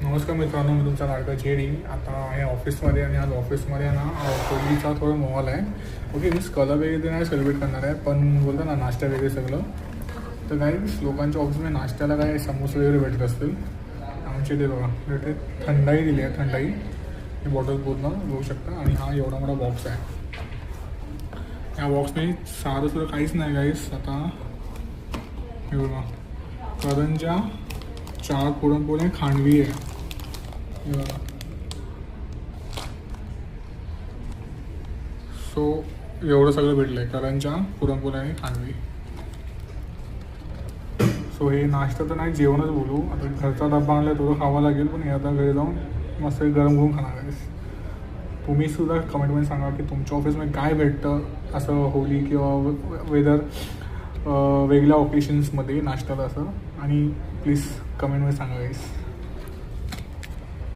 नमस्कार मित्रांनो, मी तुमचा लाडका जेडी. आता आहे ऑफिसमध्ये आणि आज ऑफिसमध्ये ना होलीचा थोडा माहोल आहे. ओके, मीन्स कलर वगैरे नाही सेलिब्रेट करणार आहे, पण बोलतो ना नाश्ता वगैरे सगळं. तर काही लोकांच्या ऑफिसमध्ये नाश्त्याला काय समोसे वगैरे भेटत असतील. आमचे ते बघा भेटते, थंडाई दिली आहे. थंडाई ही बॉटल पूर्ण बघू शकता. आणि हा एवढा मोठा बॉक्स आहे. या बॉक्समध्ये सारं सुद्धा काहीच नाही गाईस. आता हे बघा, करंजा, 4 पुरणपोळी, खांडवी आहे. सो एवढं सगळं भेटलं आहे, करंजा, पुरणपोळी आणि खांडवी. सो हे नाश्ता तर नाही, जेवणच बोलू. आता घरचा डब्बा आणला थोडं खावं लागेल, पण हे आता घरी जाऊन मस्त गरम करून खाणार आहे. तुम्ही सुद्धा कमेंटमध्ये सांगा की तुमच्या ऑफिसमध्ये काय भेटतं असं होली किंवा वेदर वेगळ्या ओकेशन्समध्ये नाश्त्याला असं. आणि प्लीज कमेंटमध्ये सांगा गाईस.